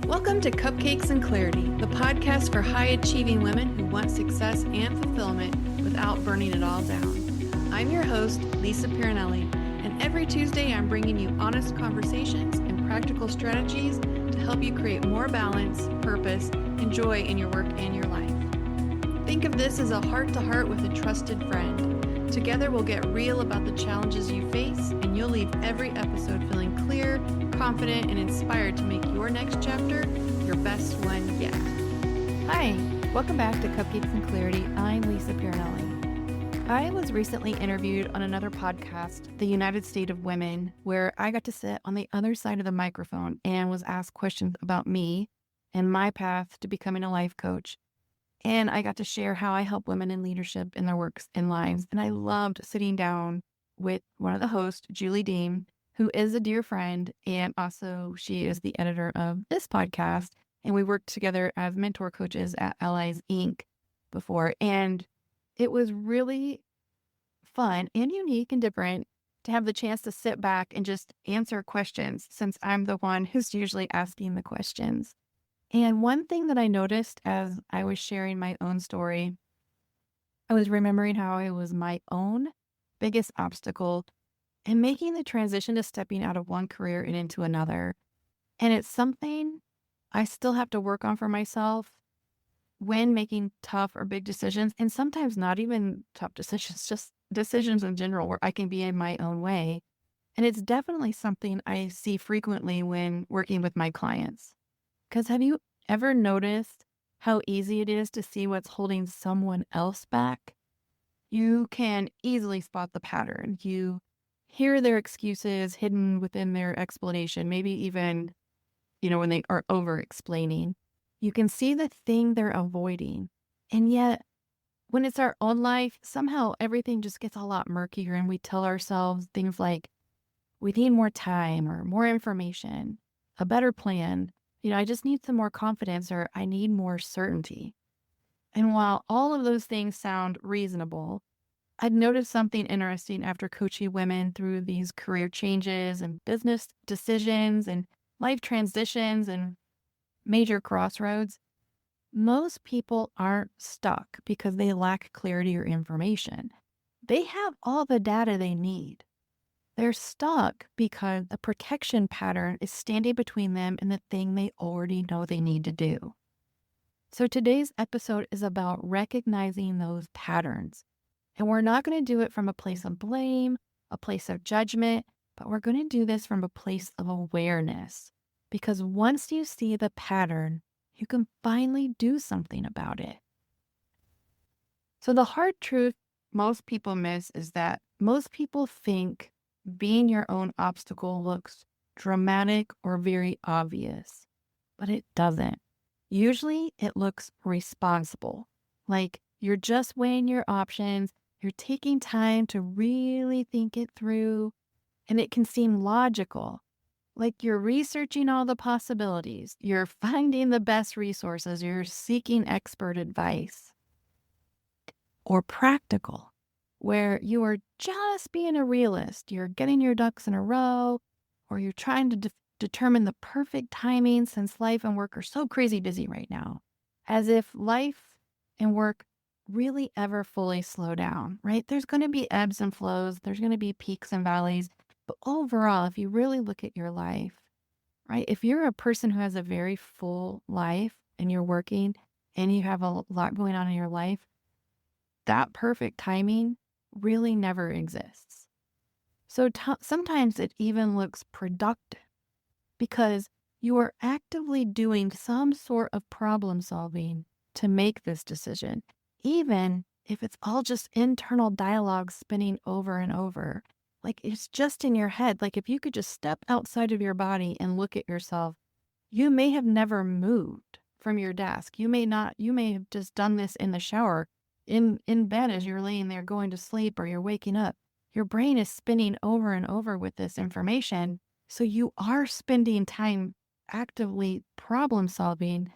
Welcome to Cupcakes and Clarity, the podcast for high-achieving women who want success and fulfillment without burning it all down. I'm your host, Lisa Pirinelli, and every Tuesday I'm bringing you honest conversations and practical strategies to help you create more balance, purpose, and joy in your work and your life. Think of this as a heart-to-heart with a trusted friend. Together we'll get real about the challenges you face, and you'll leave every episode feeling clear, confident, and inspired to make your next chapter your best one yet. Hi, welcome back to Cupcakes and Clarity. I'm Lisa Pirinelli. I was recently interviewed on another podcast, The United State of Women, where I got to sit on the other side of the microphone and was asked questions about me and my path to becoming a life coach. And I got to share how I help women in leadership in their works and lives. And I loved sitting down with one of the hosts, Julie Dean, who is a dear friend. And also she is the editor of this podcast. And we worked together as mentor coaches at Allies Inc. before. And it was really fun and unique and different to have the chance to sit back and just answer questions, since I'm the one who's usually asking the questions. And one thing that I noticed as I was sharing my own story, I was remembering how it was my own biggest obstacle in making the transition to stepping out of one career and into another. And it's something I still have to work on for myself when making tough or big decisions, and sometimes not even tough decisions, just decisions in general where I can be in my own way. And it's definitely something I see frequently when working with my clients. Because have you ever noticed how easy it is to see what's holding someone else back? You can easily spot the pattern. You hear their excuses hidden within their explanation, maybe even, when they are over explaining. You can see the thing they're avoiding. And yet, when it's our own life, somehow everything just gets a lot murkier, and we tell ourselves things like, we need more time or more information, a better plan. I just need some more confidence, or I need more certainty. And while all of those things sound reasonable, I've noticed something interesting after coaching women through these career changes and business decisions and life transitions and major crossroads. Most people aren't stuck because they lack clarity or information. They have all the data they need. They're stuck because the protection pattern is standing between them and the thing they already know they need to do. So today's episode is about recognizing those patterns. And we're not going to do it from a place of blame, a place of judgment, but we're going to do this from a place of awareness. Because once you see the pattern, you can finally do something about it. So the hard truth most people miss is that most people think being your own obstacle looks dramatic or very obvious, but it doesn't. Usually it looks responsible, like you're just weighing your options, you're taking time to really think it through, and it can seem logical, like you're researching all the possibilities, you're finding the best resources, you're seeking expert advice. Or practical, where you are just being a realist. You're getting your ducks in a row, or you're trying to determine the perfect timing since life and work are so crazy busy right now. As if life and work really ever fully slow down, right? There's going to be ebbs and flows. There's going to be peaks and valleys. But overall, if you really look at your life, right? If you're a person who has a very full life and you're working and you have a lot going on in your life, that perfect timing really never exists. So sometimes it even looks productive because you are actively doing some sort of problem solving to make this decision, even if it's all just internal dialogue spinning over and over. Like it's just in your head. Like if you could just step outside of your body and look at yourself, you may have never moved from your desk. You may have just done this in the shower, in bed as you're laying there going to sleep, or you're waking up. Your brain is spinning over and over with this information. So you are spending time actively problem solving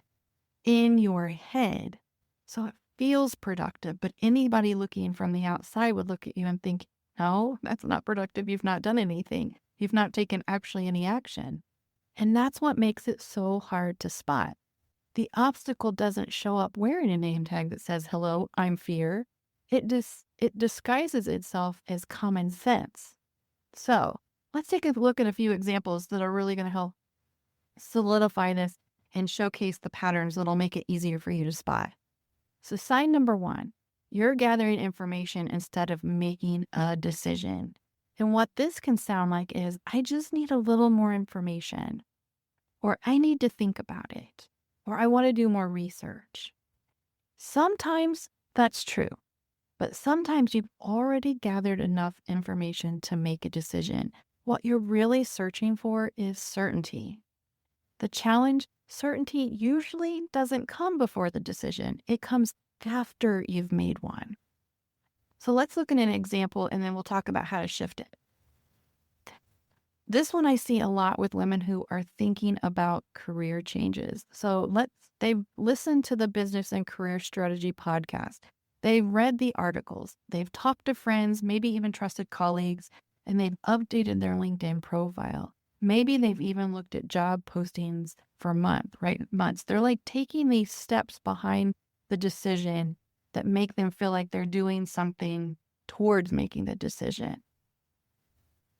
in your head. So it feels productive, but anybody looking from the outside would look at you and think, no, that's not productive. You've not done anything. You've not taken actually any action. And that's what makes it so hard to spot. The obstacle doesn't show up wearing a name tag that says, "Hello, I'm fear." It disguises itself as common sense. So let's take a look at a few examples that are really going to help solidify this and showcase the patterns that'll make it easier for you to spot. So sign number one, you're gathering information instead of making a decision. And what this can sound like is, I just need a little more information, or I need to think about it, or I want to do more research. Sometimes that's true, but sometimes you've already gathered enough information to make a decision. What you're really searching for is certainty. The challenge, certainty usually doesn't come before the decision. It comes after you've made one. So let's look at an example and then we'll talk about how to shift it. This one I see a lot with women who are thinking about career changes. So they've listened to the Business and Career Strategy podcast. They've read the articles. They've talked to friends, maybe even trusted colleagues, and they've updated their LinkedIn profile. Maybe they've even looked at job postings for months. They're like taking these steps behind the decision that make them feel like they're doing something towards making the decision.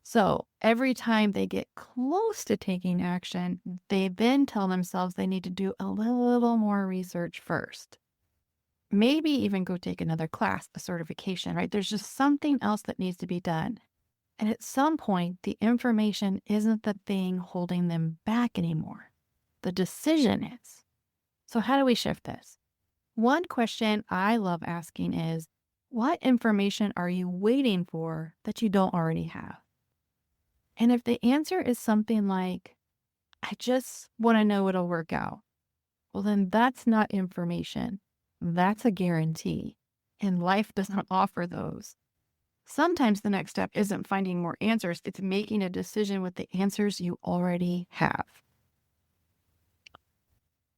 So every time they get close to taking action, they then tell themselves they need to do a little more research first. Maybe even go take another class, a certification, right? There's just something else that needs to be done. And at some point, the information isn't the thing holding them back anymore. The decision is. So how do we shift this? One question I love asking is, what information are you waiting for that you don't already have? And if the answer is something like, I just want to know it'll work out, well, then that's not information. That's a guarantee. And life doesn't offer those. Sometimes the next step isn't finding more answers. It's making a decision with the answers you already have.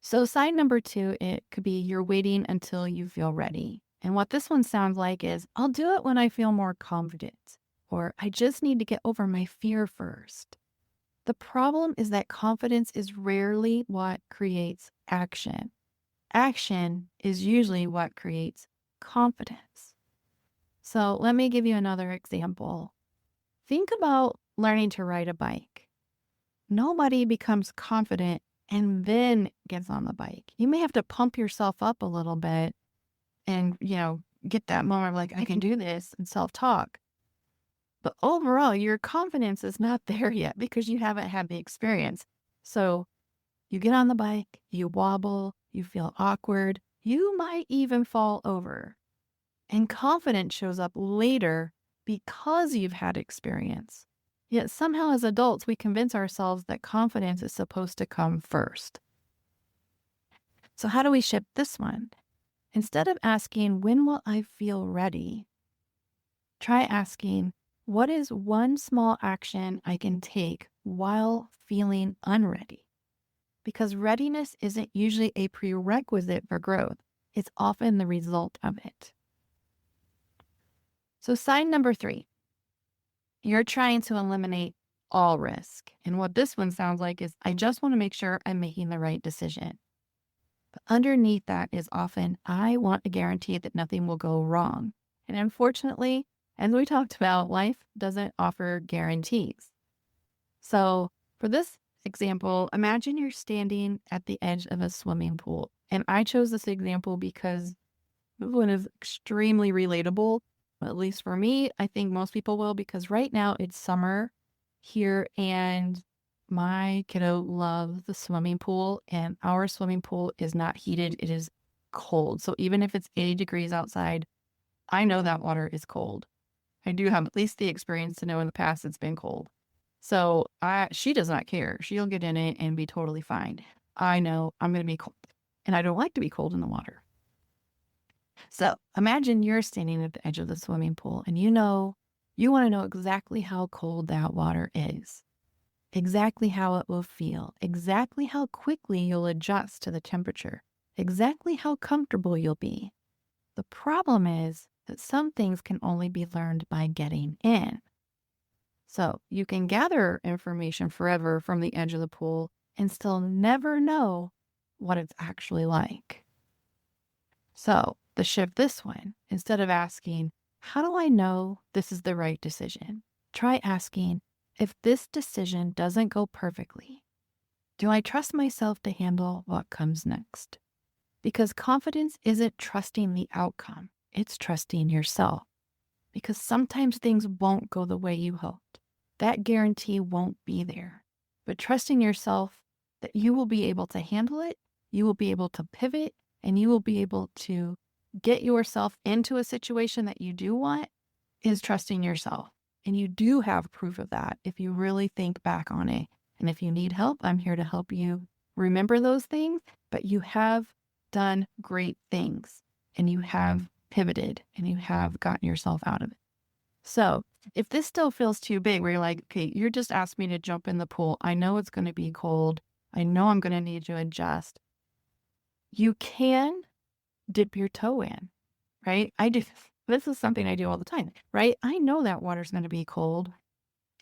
So sign number two, it could be you're waiting until you feel ready. And what this one sounds like is, I'll do it when I feel more confident, or I just need to get over my fear first. The problem is that confidence is rarely what creates action. Action is usually what creates confidence. So let me give you another example. Think about learning to ride a bike. Nobody becomes confident and then gets on the bike. You may have to pump yourself up a little bit and, get that moment of like, I can do this, and self-talk. But overall, your confidence is not there yet because you haven't had the experience. So you get on the bike, you wobble, you feel awkward, you might even fall over. And confidence shows up later because you've had experience. Yet somehow as adults, we convince ourselves that confidence is supposed to come first. So how do we shift this one? Instead of asking, when will I feel ready? Try asking, what is one small action I can take while feeling unready? Because readiness isn't usually a prerequisite for growth. It's often the result of it. So sign number three, you're trying to eliminate all risk. And what this one sounds like is, I just want to make sure I'm making the right decision. But underneath that is often, I want a guarantee that nothing will go wrong. And unfortunately, as we talked about, life doesn't offer guarantees. So for this example, imagine you're standing at the edge of a swimming pool. And I chose this example because this one is extremely relatable. At least for me, I think most people will, because right now it's summer here and my kiddo loves the swimming pool, and our swimming pool is not heated. It is cold. So even if it's 80 degrees outside, I know that water is cold. I do have at least the experience to know in the past it's been cold. So she does not care. She'll get in it and be totally fine. I know I'm going to be cold, and I don't like to be cold in the water. So imagine you're standing at the edge of the swimming pool and you want to know exactly how cold that water is, exactly how it will feel, exactly how quickly you'll adjust to the temperature, exactly how comfortable you'll be. The problem is that some things can only be learned by getting in. So you can gather information forever from the edge of the pool and still never know what it's actually like. So the shift this one, instead of asking, how do I know this is the right decision? Try asking, if this decision doesn't go perfectly, do I trust myself to handle what comes next? Because confidence isn't trusting the outcome, it's trusting yourself. Because sometimes things won't go the way you hoped. That guarantee won't be there. But trusting yourself that you will be able to handle it, you will be able to pivot, and you will be able to get yourself into a situation that you do want is trusting yourself. And you do have proof of that if you really think back on it. And if you need help, I'm here to help you remember those things. But you have done great things and you have pivoted and you have gotten yourself out of it. So if this still feels too big, where you're like, okay, you're just asked me to jump in the pool. I know it's going to be cold. I know I'm going to need to adjust. You can dip your toe in, right? This is something I do all the time, right? I know that water's going to be cold.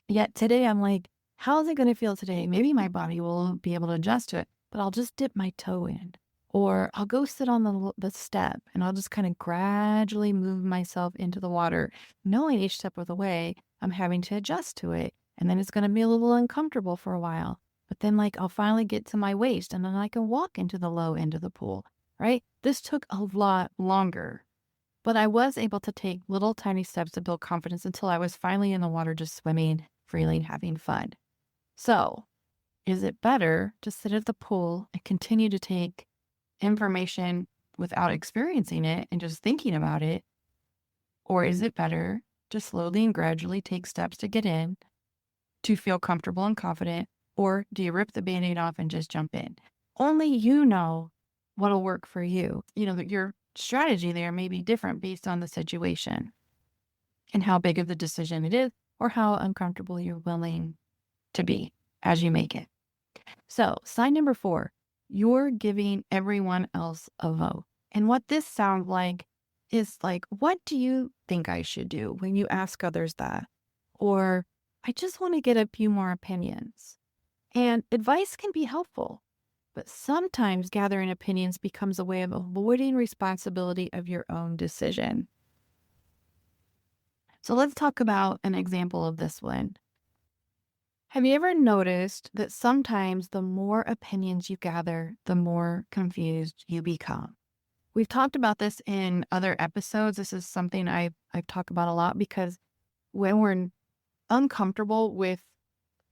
Yet today I'm like, how is it going to feel today? Maybe my body will be able to adjust to it, but I'll just dip my toe in. Or I'll go sit on the step and I'll just kind of gradually move myself into the water, knowing each step of the way I'm having to adjust to it. And then it's going to be a little uncomfortable for a while. But then I'll finally get to my waist and then I can walk into the low end of the pool, right? This took a lot longer, but I was able to take little tiny steps to build confidence until I was finally in the water, just swimming freely and having fun. So is it better to sit at the pool and continue to take information without experiencing it and just thinking about it? Or is it better to slowly and gradually take steps to get in, to feel comfortable and confident? Or do you rip the Band-Aid off and just jump in? Only you know what'll work for you. That your strategy there may be different based on the situation and how big of the decision it is or how uncomfortable you're willing to be as you make it. So sign number 4, you're giving everyone else a vote. And what this sounds like is what do you think I should do when you ask others that? Or I just want to get a few more opinions. And advice can be helpful, but sometimes gathering opinions becomes a way of avoiding responsibility of your own decision. So let's talk about an example of this one. Have you ever noticed that sometimes the more opinions you gather, the more confused you become? We've talked about this in other episodes. This is something I've talked about a lot because when we're uncomfortable with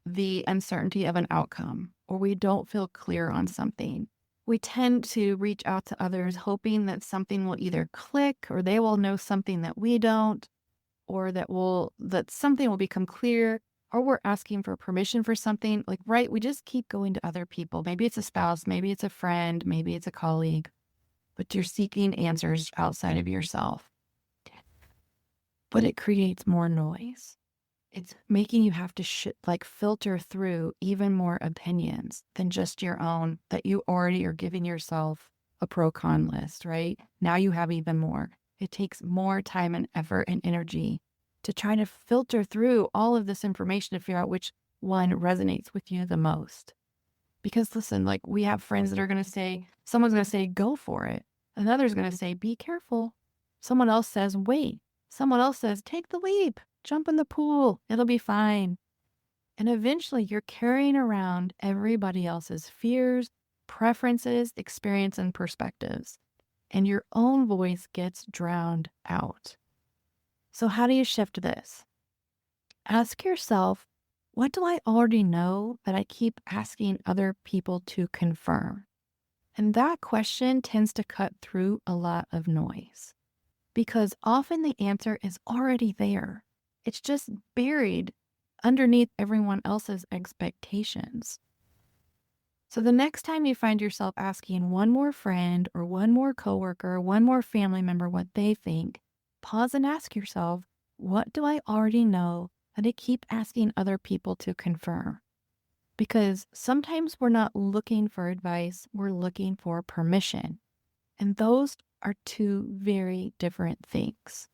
the uncertainty of an outcome or we don't feel clear on something, we tend to reach out to others hoping that something will either click or they will know something that we don't, or that something will become clear, or we're asking for permission for something. We just keep going to other people. Maybe it's a spouse, maybe it's a friend, maybe it's a colleague, but you're seeking answers outside of yourself. But it creates more noise. It's making you have to filter through even more opinions than just your own that you already are giving yourself a pro-con list, right? Now you have even more. It takes more time and effort and energy to try to filter through all of this information to figure out which one resonates with you the most. Because listen, we have friends that are going to say, someone's going to say, go for it. Another's going to say, be careful. Someone else says, wait. Someone else says, take the leap. Jump in the pool. It'll be fine. And eventually you're carrying around everybody else's fears, preferences, experience, and perspectives. And your own voice gets drowned out. So how do you shift this? Ask yourself, what do I already know that I keep asking other people to confirm? And that question tends to cut through a lot of noise because often the answer is already there. It's just buried underneath everyone else's expectations. So the next time you find yourself asking one more friend or one more coworker, one more family member what they think, pause and ask yourself, what do I already know that I keep asking other people to confirm? Because sometimes we're not looking for advice, we're looking for permission. And those are two very different things.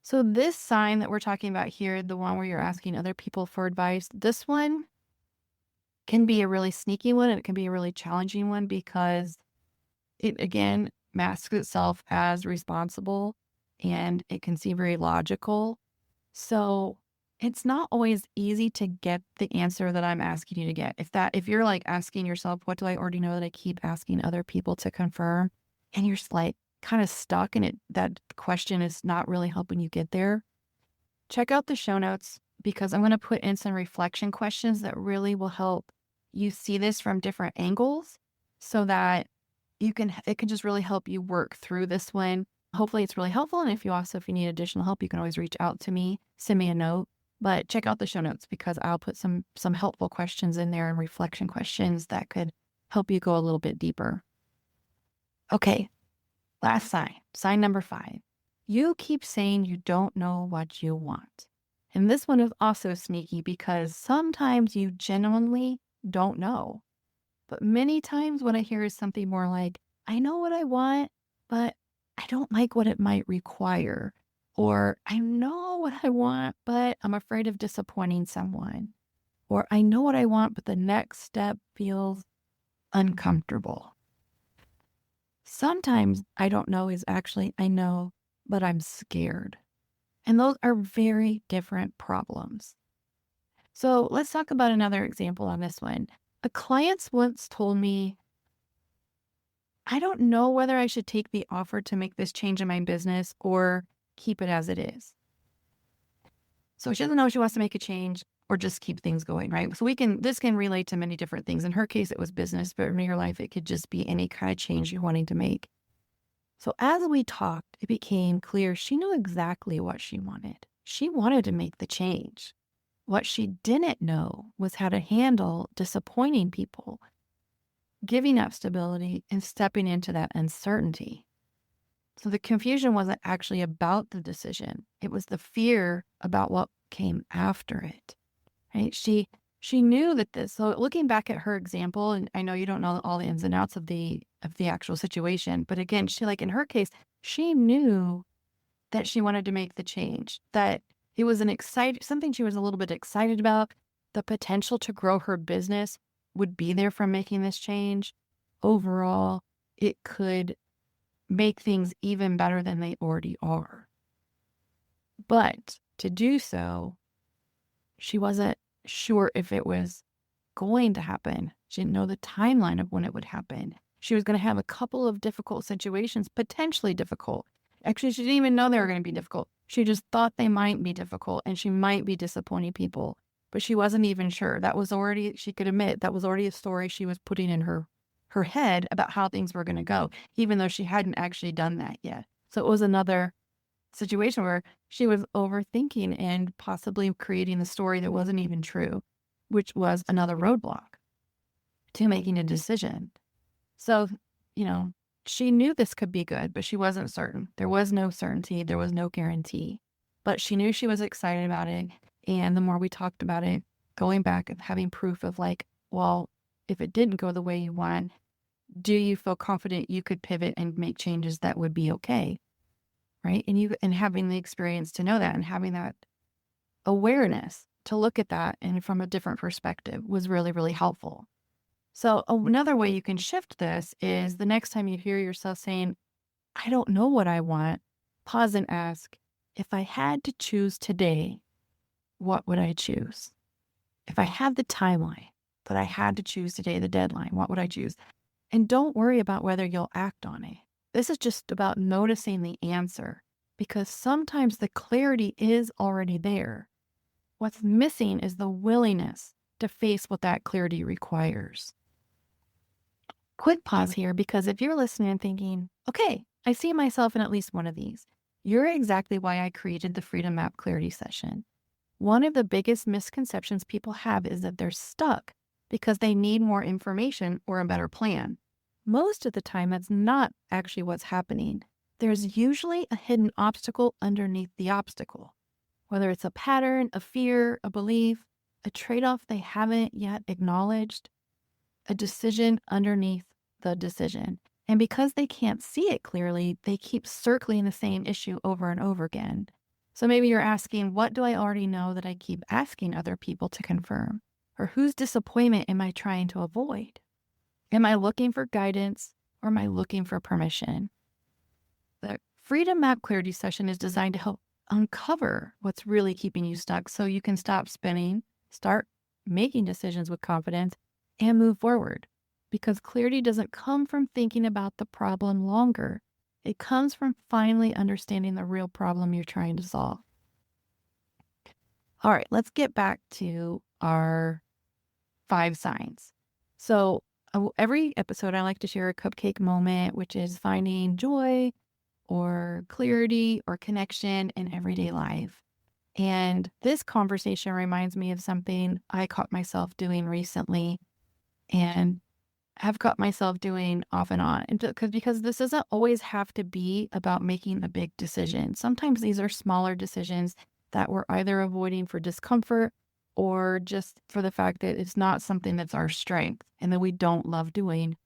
So this sign that we're talking about here, the one where you're asking other people for advice, this one can be a really sneaky one and it can be a really challenging one because it again masks itself as responsible and it can seem very logical. So it's not always easy to get the answer that I'm asking you to get. If you're like asking yourself, what do I already know that I keep asking other people to confirm? And you're just like kind of stuck and that question is not really helping you get there. Check out the show notes because I'm going to put in some reflection questions that really will help you see this from different angles so that it can just really help you work through this one. Hopefully it's really helpful. And if you need additional help, you can always reach out to me, send me a note, but check out the show notes because I'll put some helpful questions in there and reflection questions that could help you go a little bit deeper. Okay. Last sign number 5. You keep saying you don't know what you want. And this one is also sneaky because sometimes you genuinely don't know. But many times what I hear is something more like, I know what I want, but I don't like what it might require. Or I know what I want, but I'm afraid of disappointing someone. Or I know what I want, but the next step feels uncomfortable. Sometimes I don't know is actually I know, but I'm scared. And those are very different problems. So let's talk about another example on this one. A client once told me, I don't know whether I should take the offer to make this change in my business or keep it as it is. So she doesn't know if she wants to make a change or just keep things going, right? So this can relate to many different things. In her case, it was business, but in your life, it could just be any kind of change you're wanting to make. So as we talked, it became clear she knew exactly what she wanted. She wanted to make the change. What she didn't know was how to handle disappointing people, giving up stability, and stepping into that uncertainty. So the confusion wasn't actually about the decision. It was the fear about what came after it, right? She knew that so looking back at her example, and I know you don't know all the ins and outs of the actual situation, but again, in her case, she knew that she wanted to make the change, that it was something she was a little bit excited about. The potential to grow her business would be there from making this change. Overall, it could make things even better than they already are. But to do so, she wasn't sure if it was going to happen. She didn't know the timeline of when it would happen. She was going to have a couple of difficult situations, potentially difficult. Actually, she didn't even know they were going to be difficult. She just thought they might be difficult and she might be disappointing people, but she wasn't even sure. She could admit that was already a story she was putting in her head about how things were going to go, even though she hadn't actually done that yet. So it was another situation where she was overthinking and possibly creating the story that wasn't even true, which was another roadblock to making a decision. So, she knew this could be good, but she wasn't certain. There was no certainty. There was no guarantee, but she knew she was excited about it. And the more we talked about it, going back and having proof of well, if it didn't go the way you want, do you feel confident you could pivot and make changes that would be okay? Right. And having the experience to know that and having that awareness to look at that and from a different perspective was really, really helpful. So another way you can shift this is the next time you hear yourself saying, I don't know what I want, pause and ask, if I had to choose today, what would I choose? If I had the timeline that I had to choose today, the deadline, what would I choose? And don't worry about whether you'll act on it. This is just about noticing the answer because sometimes the clarity is already there. What's missing is the willingness to face what that clarity requires. Quick pause here because if you're listening and thinking, okay, I see myself in at least one of these, you're exactly why I created the Freedom Map Clarity session. One of the biggest misconceptions people have is that they're stuck because they need more information or a better plan. Most of the time, that's not actually what's happening. There's usually a hidden obstacle underneath the obstacle, whether it's a pattern, a fear, a belief, a trade-off they haven't yet acknowledged, a decision underneath the decision. And because they can't see it clearly, they keep circling the same issue over and over again. So maybe you're asking, what do I already know that I keep asking other people to confirm? Or whose disappointment am I trying to avoid? Am I looking for guidance or am I looking for permission? The Freedom Map Clarity session is designed to help uncover what's really keeping you stuck so you can stop spinning, start making decisions with confidence, and move forward. Because clarity doesn't come from thinking about the problem longer. It comes from finally understanding the real problem you're trying to solve. All right, let's get back to our 5 signs. So every episode, I like to share a cupcake moment, which is finding joy or clarity or connection in everyday life. And this conversation reminds me of something I caught myself doing recently and have caught myself doing off and on. And because this doesn't always have to be about making a big decision. Sometimes these are smaller decisions that we're either avoiding for discomfort or just for the fact that it's not something that's our strength and that we don't love doing.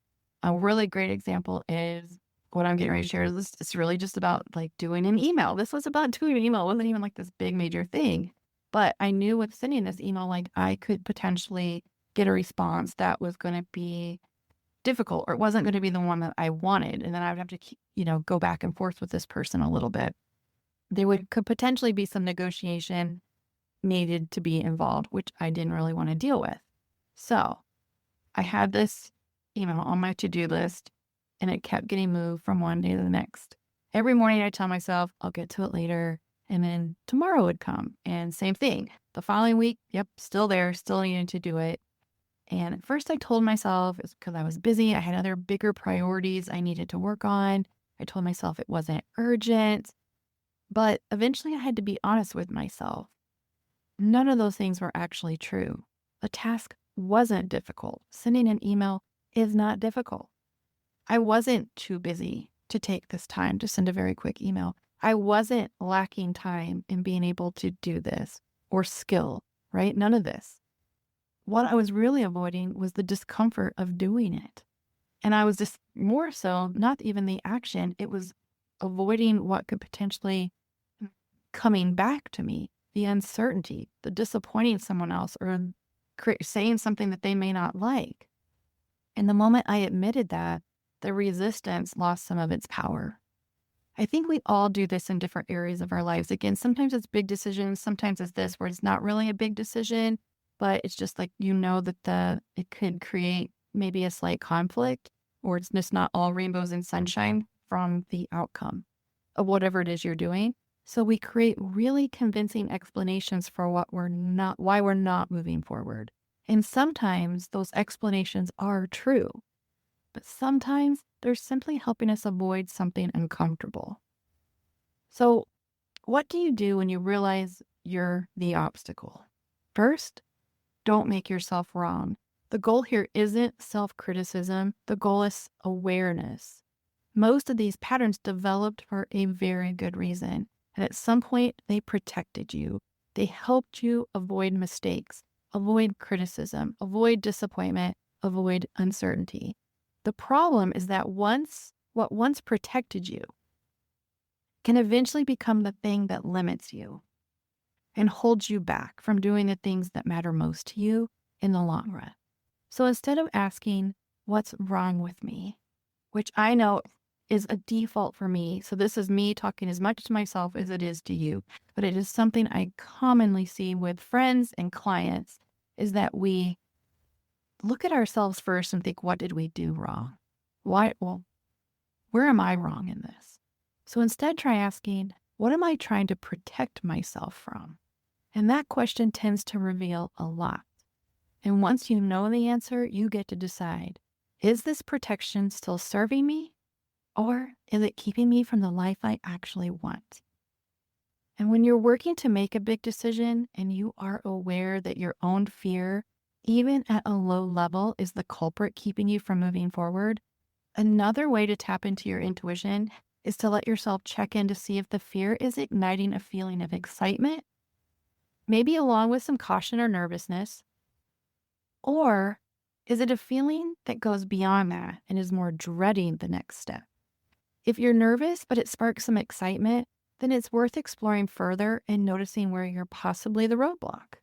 A really great example is what I'm getting ready to share. It's really just about like doing an email. This was about doing an email. It wasn't even like this big major thing. But I knew with sending this email, like I could potentially get a response that was going to be difficult or it wasn't going to be the one that I wanted. And then I would have to keep, go back and forth with this person a little bit. Could potentially be some negotiation needed to be involved, which I didn't really want to deal with. So I had this email on my to-do list and it kept getting moved from one day to the next. Every morning I tell myself, I'll get to it later. And then tomorrow would come and same thing. The following week, yep, still there, still needing to do it. And at first I told myself it's because I was busy. I had other bigger priorities I needed to work on. I told myself it wasn't urgent. But eventually I had to be honest with myself. None of those things were actually true. The task wasn't difficult. Sending an email is not difficult. I wasn't too busy to take this time to send a very quick email. I wasn't lacking time in being able to do this or skill, right? None of this. What I was really avoiding was the discomfort of doing it. And I was just more so, not even the action, it was avoiding what could potentially coming back to me, the uncertainty, the disappointing someone else or saying something that they may not like. And the moment I admitted that, the resistance lost some of its power. I think we all do this in different areas of our lives. Again, sometimes it's big decisions. Sometimes it's this where it's not really a big decision, but it's just like, that it could create maybe a slight conflict or it's just not all rainbows and sunshine from the outcome of whatever it is you're doing. So we create really convincing explanations for why we're not moving forward. And sometimes those explanations are true, but sometimes they're simply helping us avoid something uncomfortable. So what do you do when you realize you're the obstacle? First, don't make yourself wrong. The goal here isn't self-criticism. The goal is awareness. Most of these patterns developed for a very good reason. And at some point, they protected you. They helped you avoid mistakes, avoid criticism, avoid disappointment, avoid uncertainty. The problem is that what once protected you can eventually become the thing that limits you and holds you back from doing the things that matter most to you in the long run. So instead of asking, what's wrong with me, which I know is a default for me. So this is me talking as much to myself as it is to you, but it is something I commonly see with friends and clients is that we look at ourselves first and think, what did we do wrong? Why? Well, where am I wrong in this? So instead try asking, what am I trying to protect myself from? And that question tends to reveal a lot. And once you know the answer, you get to decide, is this protection still serving me? Or is it keeping me from the life I actually want? And when you're working to make a big decision and you are aware that your own fear, even at a low level, is the culprit keeping you from moving forward, another way to tap into your intuition is to let yourself check in to see if the fear is igniting a feeling of excitement, maybe along with some caution or nervousness, or is it a feeling that goes beyond that and is more dreading the next step? If you're nervous, but it sparks some excitement, then it's worth exploring further and noticing where you're possibly the roadblock.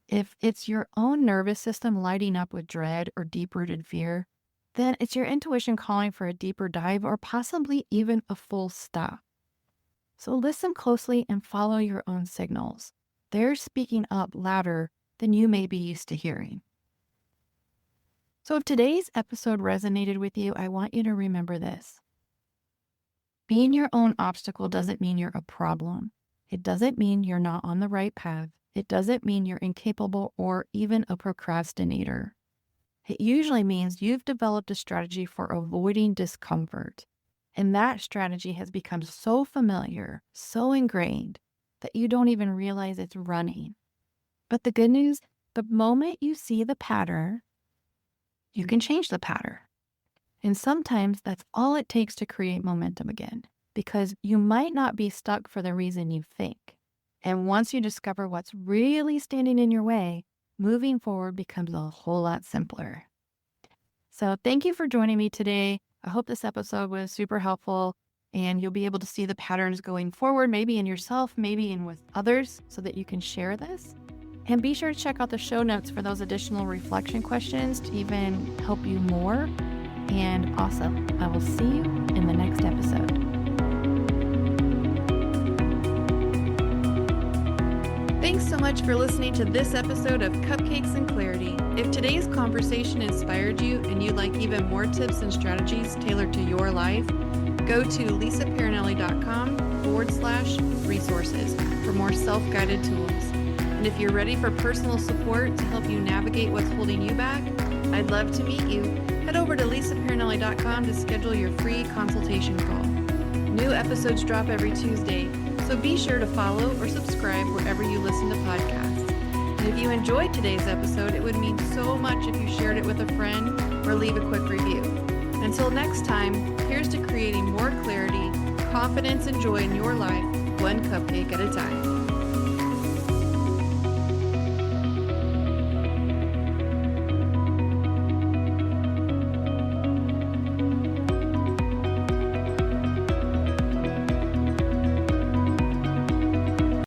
If it's your own nervous system lighting up with dread or deep-rooted fear, then it's your intuition calling for a deeper dive or possibly even a full stop. So listen closely and follow your own signals. They're speaking up louder than you may be used to hearing. So if today's episode resonated with you, I want you to remember this. Being your own obstacle doesn't mean you're a problem. It doesn't mean you're not on the right path. It doesn't mean you're incapable or even a procrastinator. It usually means you've developed a strategy for avoiding discomfort. And that strategy has become so familiar, so ingrained, that you don't even realize it's running. But the good news, the moment you see the pattern, you can change the pattern. And sometimes that's all it takes to create momentum again, because you might not be stuck for the reason you think. And once you discover what's really standing in your way, moving forward becomes a whole lot simpler. So thank you for joining me today. I hope this episode was super helpful and you'll be able to see the patterns going forward, maybe in yourself, maybe in with others, so that you can share this. And be sure to check out the show notes for those additional reflection questions to even help you more. And awesome. I will see you in the next episode. Thanks so much for listening to this episode of Cupcakes and Clarity. If today's conversation inspired you and you'd like even more tips and strategies tailored to your life, go to lisapirinelli.com/resources for more self-guided tools. And if you're ready for personal support to help you navigate what's holding you back, I'd love to meet you. Head over to lisapirinelli.com to schedule your free consultation call. New episodes drop every Tuesday, so be sure to follow or subscribe wherever you listen to podcasts. And if you enjoyed today's episode, it would mean so much if you shared it with a friend or leave a quick review. Until next time, here's to creating more clarity, confidence, and joy in your life, one cupcake at a time.